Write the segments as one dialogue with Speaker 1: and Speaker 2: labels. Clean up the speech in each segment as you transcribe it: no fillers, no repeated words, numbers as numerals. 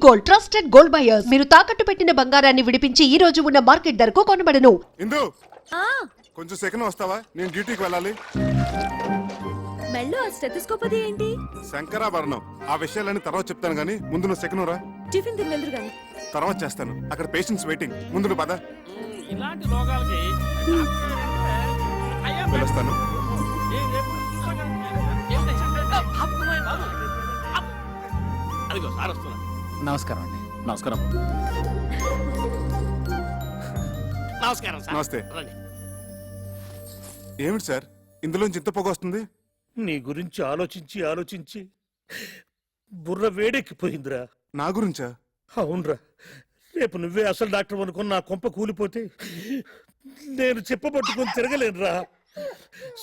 Speaker 1: Gold, trusted gold buyers. మీరు తాకట్టు పెట్టిన బంగారాన్ని విడిపించి ఈ రోజు ఉన్న మార్కెట్ ధరకు కొనబడను.
Speaker 2: ఇందు కొంచెం సెకండ్ వస్తావా? నేను డ్యూటీకి వెళ్ళాలి.
Speaker 3: మెల్లో స్టెథోస్కోప్ అది ఏంటి?
Speaker 2: శంకరాభరణం. ఆ విషయాలన్నీ తర్వాత చెప్తాను గానీ ముందు నువ్వు సెకండ్ రా.
Speaker 3: టిఫిన్ తిని వెళ్దురు గాని.
Speaker 2: తర్వాత చేస్తాను. అక్కడ పేషెంట్స్ వెయిటింగ్. ముందు నువ్వు పద.
Speaker 4: ఇలాంటి రోగాలకి
Speaker 2: పిలుస్తాను.
Speaker 4: అదిగో సార్ వస్తున్నా.
Speaker 5: నమస్కారం అండి.
Speaker 4: నమస్కారం. నమస్కారం సార్.
Speaker 2: నమస్తే.
Speaker 4: రండి.
Speaker 2: ఏమిటి సార్ ఇందులోంచి ఇంత పొగ వస్తుంది?
Speaker 6: నీ గురించి ఆలోచించి ఆలోచించి బుర్ర వేడెక్కిపోయిందిరా.
Speaker 2: నా గురించా?
Speaker 6: అవునరా, రేపు నువ్వే అసలు డాక్టర్ అనుకుని నా కొంప కూలిపోతే నేను చెప్పబట్టుకుని తిరగలేనురా.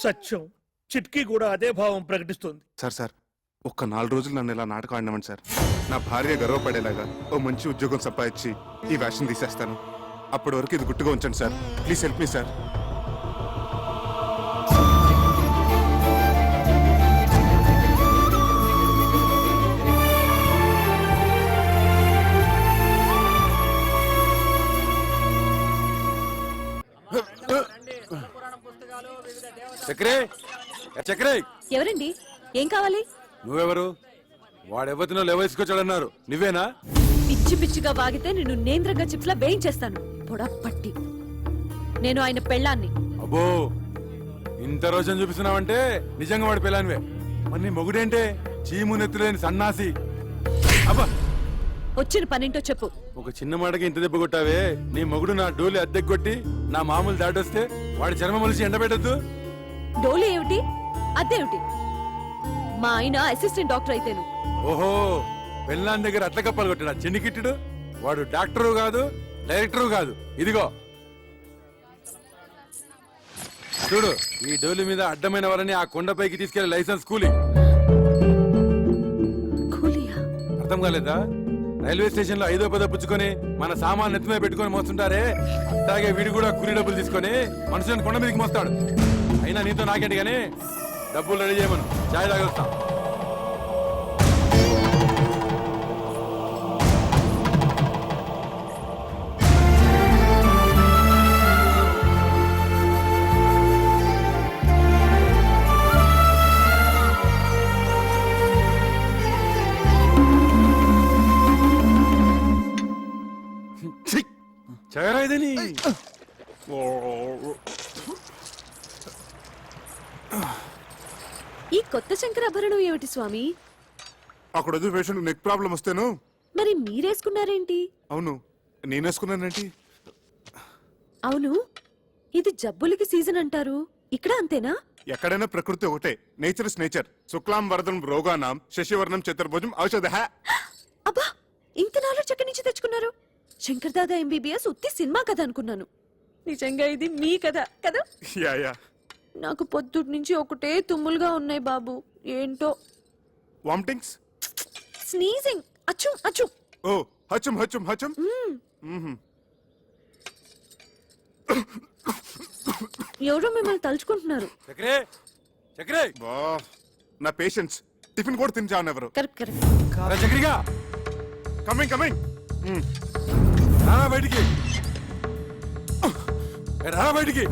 Speaker 6: సత్యం చిట్కీ కూడా అదే భావం ప్రకటిస్తుంది.
Speaker 2: సార్ ఒక్క 4 రోజులు నన్ను ఇలా నాటకం ఆడినామండి సార్. నా భార్య గర్వపడేలాగా ఓ మంచి ఉద్యోగం సంపాదించి ఈ వ్యాక్సిన్ తీసేస్తాను. అప్పటి వరకు ఇది గుట్టుగా ఉంచండి sir. Please help me sir.
Speaker 7: చక్రే చక్రే,
Speaker 3: ఎవరండి? ఏం కావాలి?
Speaker 7: నువ్వెవరు? వాడెవతినో లేవేసుకొచ్చాడన్నారు, నువ్వేనా?
Speaker 3: పిచ్చి పిచ్చిగా వాగితే నిన్ను నేంద్రంగా చిప్స్ లా వేయించేస్తాను. పొడపట్టి. నేను ఆయన పెళ్ళాన్ని.
Speaker 7: అబ్బో, ఇంత రోజున చూపిస్తున్నావంటే నిజంగా వాడి పిల్లానివే. మరి నీ మొగుడేంటే చీము నెత్తులేని సన్నాసి. అబ్బా,
Speaker 3: వచ్చిన పనింటో చెప్పు.
Speaker 7: ఒక చిన్న మాటకి ఇంత దెబ్బ కొట్టావే. నీ మొగుడు నా డోలి అద్దెకు కొట్టి నా మామూలు దాటొస్తే వాడి చర్మ మొలిచి ఎండబెట్టద్దు.
Speaker 3: డోలు ఏమిటి, అదేమిటి? మా ఆయన అసిస్టెంట్ డాక్టర్ అయితేను.
Speaker 7: ఓహో, పెళ్ళాన్ దగ్గర అట్ల కప్పలు కొట్టాడా చిన్నికిట్టుడు? వాడు డాక్టరు కాదు, డైరెక్టరు కాదు. ఇదిగో చూడు, ఈ డోలి మీద అడ్డమైన వారని ఆ కొండపైకి తీసుకెళ్లే లైసెన్స్ కూలి.
Speaker 3: కూలియా?
Speaker 7: అర్థం కాలేదా? రైల్వే స్టేషన్ లో 5వ 10వ పుచ్చుకొని మన సామాన్ నెత్తిమే పెట్టుకొని మోస్తుంటారే, అట్లాగే వీడు కూడా కూలి డబ్బులు తీసుకొని మనుషులను కొండ మీదకి మోస్తాడు. అయినా నీతో నాకేంటి గానీ డబ్బులు రెడీ చేయమను, చాయ్ తాగొస్తాం. చగరా ఇదని.
Speaker 3: ఈ కొత్త శంకరాభరణం ఏమిటి స్వామి?
Speaker 2: అక్కడ వద్దు పేషెంట్ నెక్ ప్రాబ్లం వస్తేను.
Speaker 3: మరి మీరేసుకున్నారేంటి?
Speaker 2: అవును, నేనేసుకున్నానండి.
Speaker 3: అవును, ఇది జబ్బులకి సీజన్ అంటారు, ఇక్కడ అంతేనా?
Speaker 2: ఎక్కడైనా ప్రకృతి ఒకటే. Nature is nature. శుక్లాం వరదం రోగానాం శశివర్ణం చతుర్భుజం ఔషధ.
Speaker 3: అబ్బా, ఇంత నాలెడ్జ్ ఎక్కడి నుంచి తెచ్చుకున్నారు? శంకర్ దాదా ఎంబీబీఎస్ ఉత్తి సినిమా కథ అనుకున్నాను. నిజంగా ఇది మీ కథ కదా?
Speaker 2: యా.
Speaker 3: నాకు పొద్దుటి నుంచి ఒకటే తుమ్ములుగా ఉన్నాయి బాబు. ఏంటో.
Speaker 2: వామిటింగ్స్,
Speaker 3: స్నీజింగ్, అచ్చు అచ్చు.
Speaker 2: ఓ హచం హచం హచం.
Speaker 3: ఎవరో మిమ్మల్ని తలుచుకుంటున్నారు.
Speaker 7: చక్రే చక్రే,
Speaker 2: బా, నా పేషెంట్స్ టిఫిన్ కూడా తినిచాను ఎవరు.
Speaker 3: Correct correct.
Speaker 7: చక్రిగా
Speaker 2: కమింగ్ కమింగ్.
Speaker 7: రానా బయటికి, రానా బయటికి.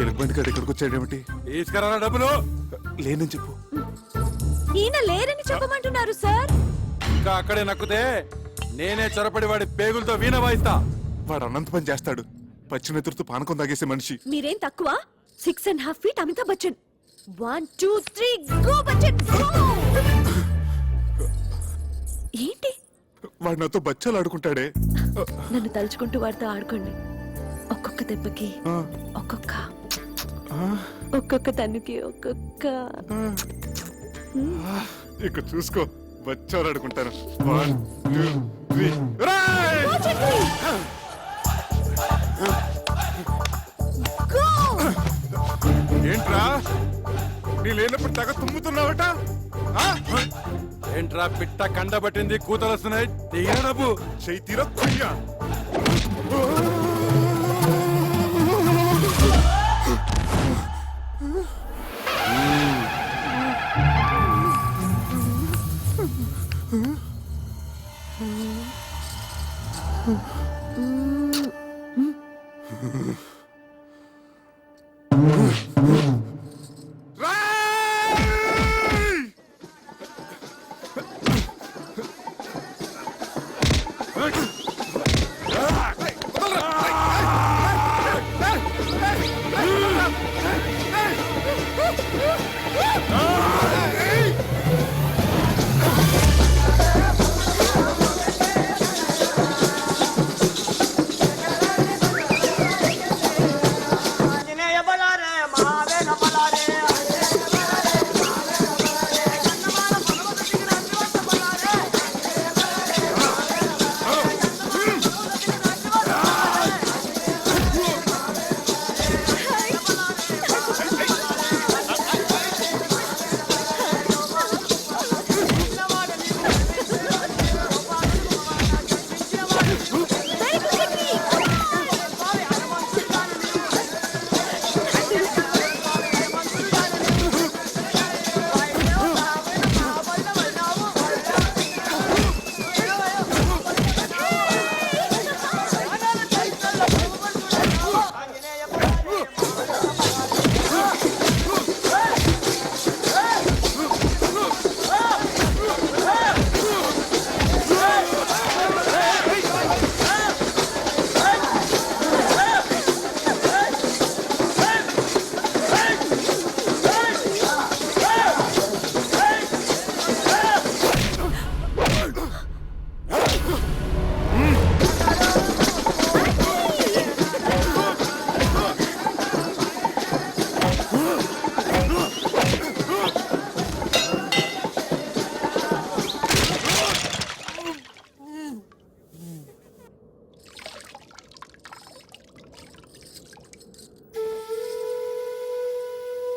Speaker 2: ఎలుగుబంటి గడి ఇక్కడికి వచ్చాడేమిటి?
Speaker 7: తీసుకురా డబ్బులు.
Speaker 2: లేనని చెప్పు.
Speaker 3: ఈయన లేరని చెప్పమంటున్నారు సార్.
Speaker 7: ఇంకా అక్కడే నక్కుతే నేనే చొరపడి వాడి పేగులతో వీణ వాయిస్తా.
Speaker 2: వాడు అనంత పని చేస్తాడు. పచ్చినెతురుతో పానకం తాగేసే మనిషి.
Speaker 3: మీరేం తక్కువ? 6.5 feet Amitabh Bachchan. 1 2 3 go Bachchan go. ఏంటి?
Speaker 2: వాడు నాతో బచ్చాలు ఆడుకుంటాడే.
Speaker 3: నన్ను తలుచుకుంటూ వాడితో ఆడుకోండి. ఒక్కొక్క దెబ్బకి ఒక్కొక్క తన్నుకి ఒక్కొక్క.
Speaker 2: ఇక చూసుకో, బచ్చాలు ఆడుకుంటాను. 1 2 3. ఏంట్రా నీ లేనప్పుడు తగ తుమ్ముతున్నావట?
Speaker 7: ఏంట్రా పిట్ట కండబట్టింది, కూతలు వస్తున్నాయి. తీర డబ్బు
Speaker 2: చెయ్యి తీర కొయ్యా.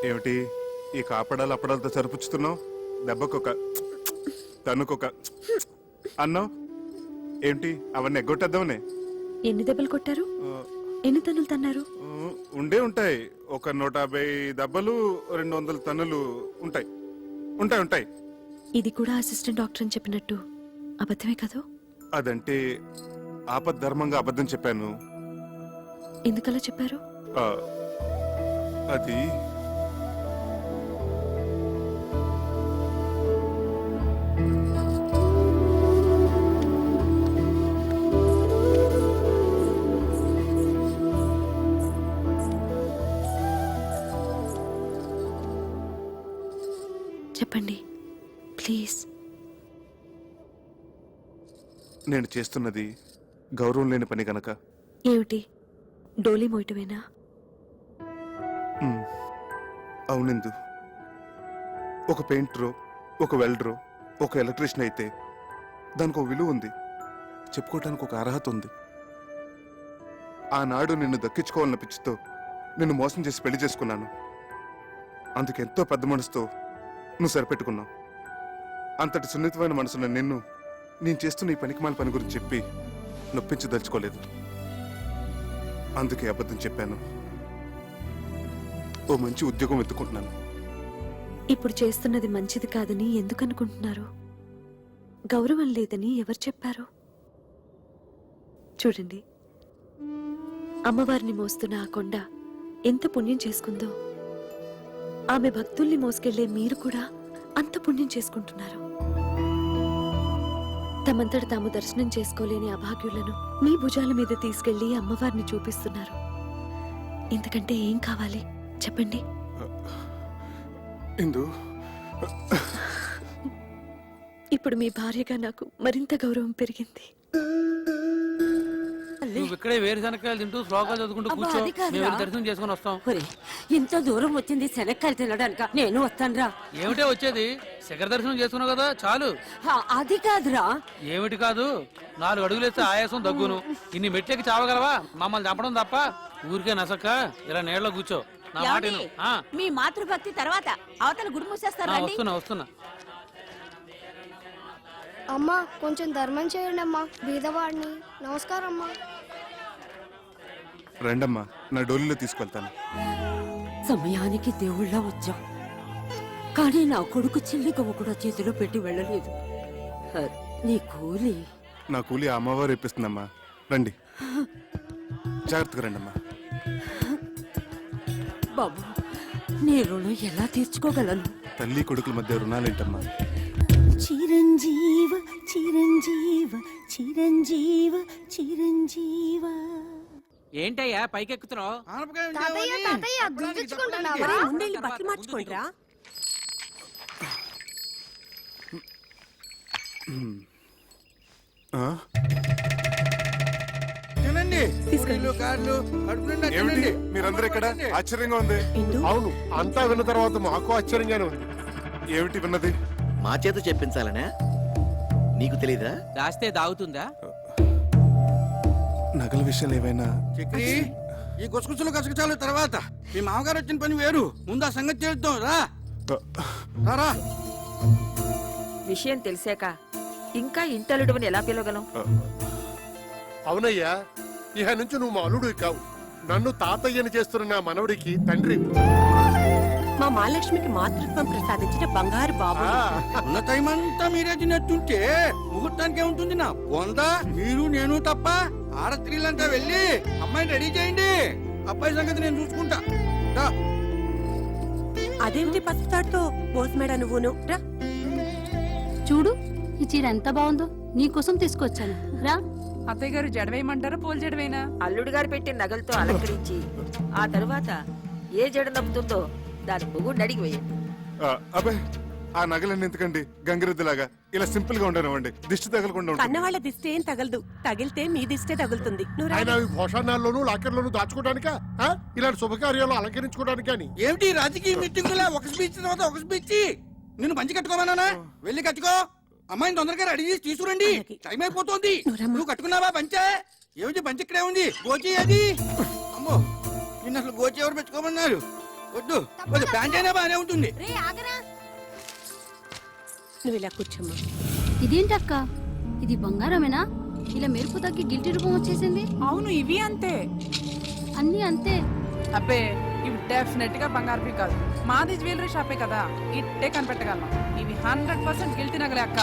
Speaker 2: ఏమిటి ఈ కాపడాలు అప్పడాలతో సరిపుచ్చుతున్నావు? దెబ్బకొక తనుకొక అన్నావు ఏంటి? అవన్నీ ఎగ్గొట్టేద్దామనే.
Speaker 3: ఎన్ని దెబ్బలు కొట్టారు? ఎన్ని తన్నులు తన్నారు?
Speaker 2: ఉండే ఉంటాయి. ఒక 150 దెబ్బలు, 200 తన్నులు ఉంటాయి. ఉంటాయి ఉంటాయి.
Speaker 3: ఇది కూడా అసిస్టెంట్ డాక్టర్ అని చెప్పినట్టు అబద్ధమే కదూ?
Speaker 2: అదంటే ఆపద్ధర్మంగా అబద్ధం చెప్పాను.
Speaker 3: ఎందుకలా చెప్పారు?
Speaker 2: ఆ, అది
Speaker 3: చెప్పండి ప్లీజ్.
Speaker 2: నేను చేస్తున్నది గౌరవం లేని పని గనక.
Speaker 3: ఏమిటి, డోలీ మోయటమేనా?
Speaker 2: అవునందు. ఒక పెయింటరో, ఒక వెల్డరో, ఒక ఎలక్ట్రీషియన్ అయితే దానికి ఒక విలువ ఉంది, చెప్పుకోవటానికి ఒక అర్హత ఉంది. ఆనాడు నిన్ను దక్కించుకోవాలన్న పిచ్చితో నిన్ను మోసం చేసి పెళ్లి చేసుకున్నాను. అందుకెంతో పెద్ద మనసుతో నువ్వు సరిపెట్టుకున్నావు. అంతటి సున్నితమైన మనసున్న నిన్ను నేను చేస్తున్న ఈ పనికిమాల పని గురించి చెప్పి నొప్పించదలుచుకోలేదు. అందుకే అబద్ధం చెప్పాను. ఓ మంచి ఉద్యోగం వెతుకుంటున్నాను.
Speaker 3: ఇప్పుడు చేస్తున్నది మంచిది కాదని ఎందుకు అనుకుంటున్నారు? గౌరవం లేదని ఎవరు చెప్పారు? చూడండి, అమ్మవారిని మోస్తున్న ఆ కొండ ఎంత పుణ్యం చేసుకుందో, ఆమె భక్తుల్ని మోసుకెళ్లే మీరు కూడా అంత పుణ్యం చేసుకుంటున్నారు. తమంతట తాము దర్శనం చేసుకోలేని అభాగ్యులను మీ భుజాల మీద తీసుకెళ్లి అమ్మవారిని చూపిస్తున్నారు. ఇంతకంటే ఏం కావాలి చెప్పండి?
Speaker 2: ఇందు,
Speaker 3: ఇప్పుడు మీ భార్యగా నాకు మరింత గౌరవం పెరిగింది.
Speaker 4: నువ్వు ఇక్కడే వేరుశనక్కాయలు తింటూ శ్లోకాలు చదువుకుంటూ
Speaker 5: అబ్బా,
Speaker 4: కూర్చో.
Speaker 5: అది కాదురా.
Speaker 4: మేము వెళ్ళి దర్శనం చేసుకుని వస్తాం.
Speaker 5: ఒరేయ్, ఇంత దూరం వచ్చింది శనక్కాయలు తినడానిక? నేను వస్తానురా.
Speaker 4: ఏమిటే వచ్చేది? శిఖర దర్శనం చేసుకున్నావు కదా, చాలు.
Speaker 5: అది కాదురా.
Speaker 4: ఏమిటి కాదు? 4 అడుగులు వేస్తే ఆయాసం దగ్గును. ఇన్ని మెట్లకి చావగలవా? మమ్మల్ని చంపడం తప్ప. ఊరికే నసక్క ఇలా నీళ్ళలో కూర్చో. నా మాట విను. ఆ,
Speaker 5: మీ మాతృభక్తి తర్వాత అవతల గుడి మూసేస్తారు.
Speaker 4: ఆ, వస్తున్నా.
Speaker 8: అమ్మా కొంచెం ధర్మం చేయండి అమ్మా, బీదవాడిని. నమస్కారం అమ్మా.
Speaker 2: రండమ్మా, నా డోలీలో తీసుకెళ్తాను.
Speaker 5: సమయానికి దేవుళ్ళ వచ్చాం, కానీ నా కొడుకు చిల్లి గవ్వ కూడా చేతిలో పెట్టి వెళ్ళలేదు. నీ కూలి
Speaker 2: నా కూలి ఆ అమ్మవారు ఇప్పిస్తుందమ్మా. రండి, జాగ్రత్తగా రండి అమ్మా.
Speaker 5: బాబు నీ రుణం ఎలా తీర్చుకోగలను?
Speaker 2: తల్లి కొడుకుల మధ్య రుణాలేంటమ్మా?
Speaker 5: చిరంజీవ చిరంజీవ చిరంజీవ చిరంజీవ.
Speaker 9: ఏంటయ్యా పైకెక్కుతున్నావు?
Speaker 8: తాతయ్య తాతయ్య గుర్తించుకుంటున్నావా?
Speaker 5: ముందెళ్ళి బట్టలు మార్చుకోండిరా.
Speaker 2: ఆ?
Speaker 6: తినండి పూరీలు, కార్లు, కడుపు నిండా
Speaker 2: ఏమిటి
Speaker 6: తినండి.
Speaker 2: మీరందరూ ఇక్కడ? ఆశ్చర్యంగా ఉంది.
Speaker 6: అవును, అంతా విన్న తర్వాత మాకు ఆశ్చర్యంగానే ఉంది.
Speaker 2: ఏమిటి విన్నది?
Speaker 10: మా చేత చెప్పించాలనా? నీకు తెలీదా?
Speaker 9: దాస్తే దాగుతుందా?
Speaker 2: నగల విషయాలు ఏవైనా?
Speaker 6: చక్రి, ఈ గుసగుసలు గసగసాలు తర్వాత మీ మామగారు వచ్చిన పని వేరు. ముందు ఆ సంగతి చేద్దాం. రా రా.
Speaker 11: విషయం తెలిసాక ఇంకా ఇంటలుడువని ఎలా పిలవగలం?
Speaker 6: అవునయ్యా, ఇహ నుంచి నువ్వు మా అల్లుడు కావు, నన్ను తాతయ్యని చేస్తున్న నా మనవడికి తండ్రి.
Speaker 5: మా మహాలక్ష్మికి మాతృత్వం ప్రసాదించిన బంగారు బాబు.
Speaker 6: ఉన్న టైం అంతా మీరే తినట్టుంటే ముహూర్తానికి ఏముంటుంది? నా వందా మీరు నేను తప్ప. ఆడస్త్రీలంతా వెళ్ళి అమ్మాయిని రెడీ చేయండి. అబ్బాయి సంగతి నేను చూసుకుంటా. రా.
Speaker 5: అదేమిటి పసుపుతాడుతో పోసమేడ నువ్వును? రా.
Speaker 12: చూడు, ఈ చీర ఎంత బాగుందో, నీకోసం తీసుకొచ్చాను. రా.
Speaker 11: అత్తయ్య గారు జడవేయమంటారా పూల జడవేనా? అల్లుడు గారు పెట్టిన నగలతో అలంకరించి ఆ తరువాత ఏ జడ నప్పుతుందో దాని పొగుడు అడిగి వేయండి.
Speaker 2: అబ్బాయి, ఆ నగలన్నీ ఎందుకండి? గంగిరెద్దులాగా ఇలా సింపుల్ గా ఉండనివ్వండి. దిష్టి తగలకుండా ఉంటుంది.
Speaker 5: కన్నవాళ్ళ దిష్టి ఏం తగలదు, తగిలితే మీ దిష్టే తగులుతుంది. నువ్వు రా.
Speaker 6: ఆయన భోషణాల్లోనూ లాకర్లోనూ దాచుకోవడానికా, ఇలాంటి శుభకార్యాలు అలంకరించుకోవడానికి అని? ఏమిటి రాజకీయ మీటింగులా ఒక స్పీచ్ తర్వాత ఒక స్పీచ్? నిన్ను మంచి కట్టుకోమన్నానా? వెళ్ళి కట్టుకో. అమ్మాయిని తొందరగా రెడీ చేసి తీసుకురండి, టైం అయిపోతుంది. నువ్వు కట్టుకున్నావా పంచే? ఏమిటి పంచ ఇక్కడే ఉంది, గోచి అది. అమ్మో, నిన్ను అసలు గోచి ఎవరు పెట్టుకోమన్నారు? వద్దు వద్దు, ప్యాంట్ అయినా బాగానే ఉంటుంది.
Speaker 5: నువ్వు ఇలా కూర్చోమ్మా.
Speaker 12: ఇదేంటక్క, ఇది బంగారమేనా? ఇలా మెరుపు తగ్గి గిల్టీ రూపం వచ్చేసింది.
Speaker 11: అవును, ఇవి అంతే.
Speaker 12: అన్నీ అంతే.
Speaker 11: అబ్బే, ఇవి డెఫినెట్ గా బంగారు కాదు. మాది జ్యువెలరీ షాపే కదా, ఇట్టే కనిపెట్టగలను. ఇవి 100% గిల్టీ నగలే అక్క.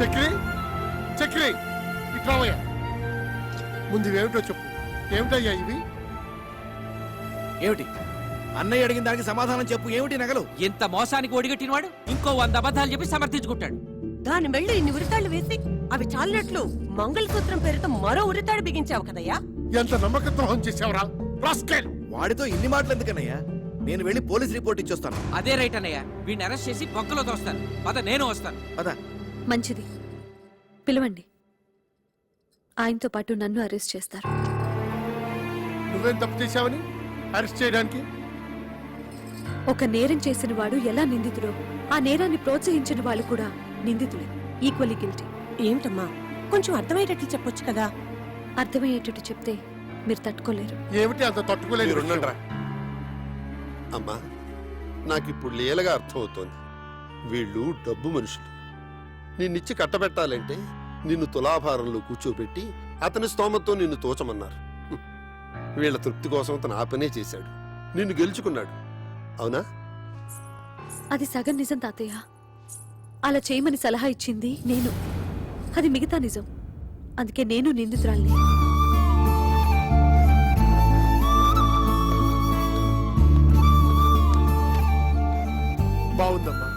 Speaker 6: చక్రి, చక్రి, ఇట్రావయ్యా. ముందు ఇవేమిటో చెప్పు. ఏమిటయ్యా ఇవి?
Speaker 10: ఏమిటి? అన్నయ్య అడిగిన దానికి సమాధానం చెప్పు. ఏమిటి నగలు?
Speaker 9: ఇంత మోసానికి ఒడిగట్టినవాడు ఇంకో 100 అబద్ధాలు చెప్పి సమర్థించుకుంటాడు.
Speaker 5: దాని మెళ్ళు ఇన్ని ఉరితాళ్లు వేసి అవి చాలినట్లు మంగళసూత్రం పేరుతో మరో ఉరితాడు బిగించావు కదయ్యా.
Speaker 6: ఎంత నమ్మక ద్రోహం చేసావురా రాస్కెల్.
Speaker 10: వాడితో ఇన్ని మాటలు ఎందుకన్నయ్యా? నేను వెళ్ళి పోలీస్ రిపోర్ట్ ఇచ్చొస్తాను.
Speaker 9: అదే రైట్ అన్నయ్య, వీడిని అరెస్ట్ చేసి బొక్కలో తోస్తాను. పద, నేను వస్తాను.
Speaker 10: పద.
Speaker 3: మంచిది, పిలవండి. ఆయనతో పాటు నన్ను అరెస్ట్ చేస్తారు.
Speaker 6: నువ్వేం తప్పు చేశావని అరెస్ట్ చేయడానికి?
Speaker 3: ఒక నేరం చేసిన వాడు ఎలా నిందితుడో, ఆ నేరాన్ని ప్రోత్సహించిన వాళ్ళు కూడా నిందితులే. Equally guilty.
Speaker 5: ఏమిటమ్మా, కొంచెం అర్థమయ్యేటట్లు చెప్పొచ్చు కదా.
Speaker 3: అర్థమయ్యేటట్టు చెప్తే మీరు తట్టుకోలేరు.
Speaker 6: ఏమిటి అంత తట్టుకోలేదు?
Speaker 2: మీరుండండిరా.
Speaker 13: అమ్మా, నాకిప్పుడు లీలగా అర్థమవుతోంది. వీళ్ళు డబ్బు మనుషులు. నిన్నిచ్చి కట్టబెట్టాలంటే నిన్ను తులాభారంలో కూర్చోబెట్టి అతని స్తోమతో నిన్ను తోచమన్నారు. వీళ్ళ తృప్తి కోసం అతను ఆ పనే చేశాడు, నిన్ను గెలుచుకున్నాడు. అవునా?
Speaker 3: అది సగం నిజం తాతయ్య. అలా చేయమని సలహా ఇచ్చింది నేను. అది మిగతా నిజం. అందుకే నేను నిందితురాల్ని.
Speaker 6: బాగుందమ్మా,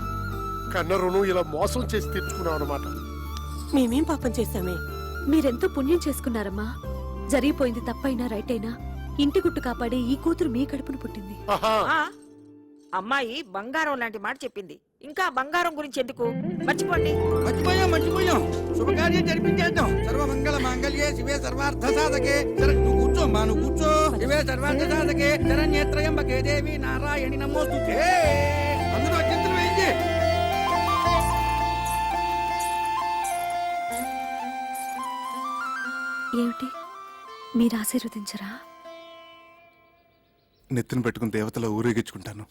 Speaker 6: కన్న రుణం ఇలా మోసం చేసి తెచ్చుకున్నావు అన్నమాట.
Speaker 5: మేమేం పాపం చేశామే?
Speaker 3: మీరెంతో పుణ్యం చేసుకున్నారమ్మా. జరిగిపోయింది తప్పైనా రైట్ అయినా ఇంటి గుట్టు కాపాడే ఈ కూతురు మీ కడుపును పుట్టింది.
Speaker 11: అమ్మాయి బంగారం లాంటి మాట చెప్పింది. ఇంకా బంగారం గురించి ఎందుకు? మర్చిపోండి.
Speaker 6: మర్చిపోయాం. శుభకార్యం జరిపించేద్దాం. సర్వమంగళ మాంగళ్యే శివే సర్వార్థ సాధకే. నువ్వు కూర్చో అమ్మా, నువ్వు కూర్చో. శివే సర్వార్థ సాధకే శరణ్యేత్రయంబకే దేవి నారాయణి నమోస్తుతే. అందరూ అత్యంతం వేయించి.
Speaker 3: ఏమిటి, మీరు ఆశీర్వదించరా?
Speaker 2: నెత్తిన పెట్టుకుని దేవతలో ఊరేగించుకుంటాను.